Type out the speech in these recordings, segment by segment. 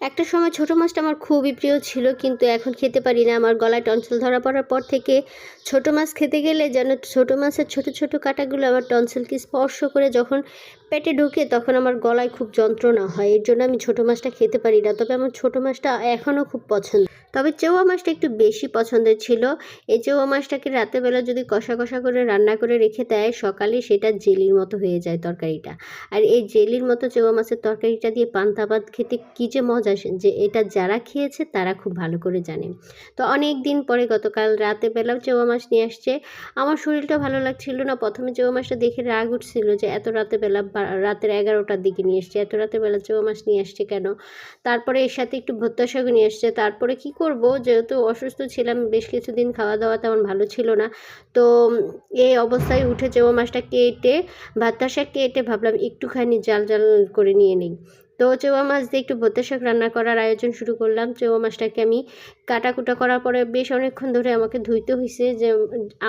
একটা সময় ছোট মাছটা আমার খুবই প্রিয় ছিল, কিন্তু এখন খেতে পারি না। আমার গলায় টনসিল ধরা পড়ার পর থেকে ছোট মাছ খেতে গেলে যেন ছোট মাছের ছোট ছোট কাঁটাগুলো আমার টনসিলকে স্পর্শ করে যখন পেটে ঢোকে তখন আমার গলায় খুব যন্ত্রণা হয়। এর জন্য আমি ছোট মাছটা খেতে পারি না। তবে আমার ছোট মাছটা এখনও খুব পছন্দ। তবে চেওয়া মাছটা একটু বেশি পছন্দের ছিল। এই চেওয়া মাছটাকে রাতেরবেলা যদি কষা কষা করে রান্না করে রেখে দেয়, সকালে সেটা জেলির মতো হয়ে যায় তরকারিটা। আর এই জেলির মতো চেওয়া মাছের তরকারিটা দিয়ে পান্তা ভাত খেতে কী যে মজা, যে এটা যারা খেয়েছে তারা খুব ভালো করে জানে। তো অনেক দিন পরে গতকাল রাতে বেলাও চেওয়া মাছ নিয়ে আসছে। আমার শরীরটা ভালো লাগছিল না। প্রথমে চেওয়া মাছটা দেখে রাগ উঠছিল যে এত রাতে বেলা, রাতের 11টার দিকে নিয়ে এসছে, এত রাতে বেলা চেওয়া মাছ নিয়ে আসছে কেন। তারপরে এর সাথে একটু ভর্তা শাকও নিয়ে এসছে। তারপরে কি করব, যেহেতু অসুস্থ ছিলাম, বেশ কিছুদিন খাওয়া দাওয়া তেমন ভালো ছিল না। তো এই অবস্থায় উঠে চেওয়া মাছটা কেটে, ভর্তা শাক কেটে ভাবলাম একটুখানি জাল জাল করে নিয়ে নিই। তো চেওয়া মাছ দিয়ে একটু ভর্তা শাক রান্না করার আয়োজন শুরু করলাম। চেওয়া মাছটাকে আমি কাটাকুটা করার পরে বেশ অনেকক্ষণ ধরে আমাকে ধুইতে হয়েছে, যে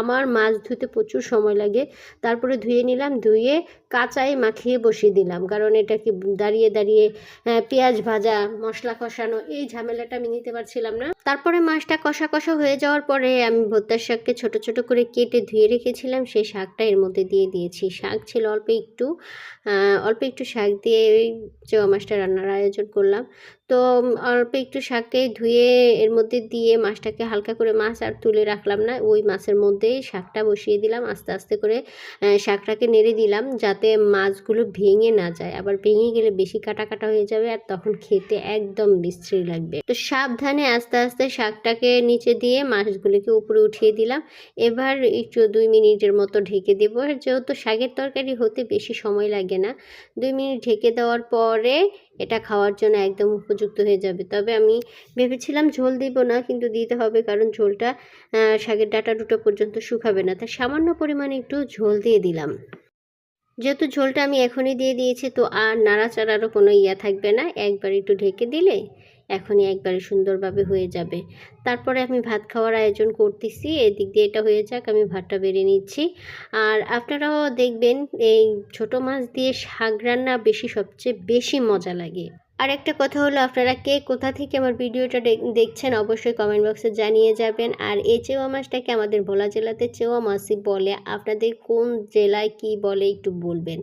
আমার মাছ ধুতে প্রচুর সময় লাগে। তারপরে ধুয়ে নিলাম, ধুয়ে কাঁচাই মাখিয়ে বসিয়ে দিলাম, কারণ এটাকে দাঁড়িয়ে দাঁড়িয়ে পেঁয়াজ ভাজা, মশলা কষানো, এই ঝামেলাটা আমি নিতে পারছিলাম না। তারপরে মাছটা কষা কষা হয়ে যাওয়ার পরে আমি ভর্তার শাককে ছোট ছোট করে কেটে ধুয়ে রেখেছিলাম, সেই শাকটা এর মধ্যে দিয়ে দিয়েছি। শাক ছিল অল্প একটু শাক দিয়ে ওই চেওয়া মাছটা রান্নার আয়োজন করলাম। তো অল্প একটু শাককে ধুয়ে এর মধ্যে দিয়ে মাছটাকে হালকা করে, মাছ আর তুলে রাখলাম না, ওই মাছের মধ্যেই শাকটা বসিয়ে দিলাম। আস্তে আস্তে করে শাকটাকে নেড়ে দিলাম যাতে মাছগুলো ভেঙে না যায়, আবার ভেঙে গেলে বেশি কাটা কাটা হয়ে যাবে আর তখন খেতে একদম বিশ্রী লাগবে। তো সাবধানে আস্তে আস্তে শাকটাকে নিচে দিয়ে মাছগুলিকে উপরে উঠিয়ে দিলাম। এবার একটু 2 মিনিটের মতো ঢেকে দেবো। যেহেতু শাকের তরকারি হতে বেশি সময় লাগে না, 2 মিনিট ঢেকে দেওয়ার পরে এটা খাওয়ার জন্য একদম উপযুক্ত হয়ে যাবে। তবে আমি ভেবেছিলাম ঝোল দিব না, কিন্তু দিতে হবে, কারণ ঝোলটা শাকের ডাঁটা ডুটা পর্যন্ত শুকাবে না, তাই সামান্য পরিমাণে একটু ঝোল দিয়ে দিলাম। যেহেতু ঝোলটা আমি এখনই দিয়ে দিয়েছি, তো আর নাড়াচাড়ারও কোনো থাকবে না। একবার একটু ঢেকে দিলে এখনই একবারে সুন্দরভাবে হয়ে যাবে। তারপরে আমি ভাত খাওয়ার আয়োজন করতেছি, এদিক দিয়ে এটা হয়ে যাক, আমি ভাতটা বেড়ে নিচ্ছি। আর আপনারাও দেখবেন এই ছোট মাছ দিয়ে শাক রান্না সবচেয়ে বেশি মজা লাগে। আর একটা কথা হলো, আপনারা কে কোথা থেকে আমার ভিডিওটা দেখছেন অবশ্যই কমেন্ট বক্সে জানিয়ে যাবেন। আর এই চেওয়া মাছটাকে আমাদের ভোলা জেলাতে চেওয়া মাছই বলে, আপনাদের কোন জেলায় কি বলে একটু বলবেন।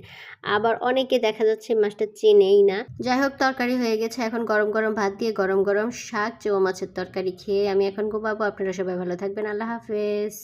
আবার অনেকে দেখা যাচ্ছে মাছটা চেনেই না। যাই হোক, তরকারি হয়ে গেছে, এখন গরম গরম ভাত দিয়ে গরম গরম শাক চেওয়া মাছের তরকারি খেয়ে আমি এখন ঘুমাবো। আপনারা সবাই ভালো থাকবেন, আল্লাহ হাফেজ।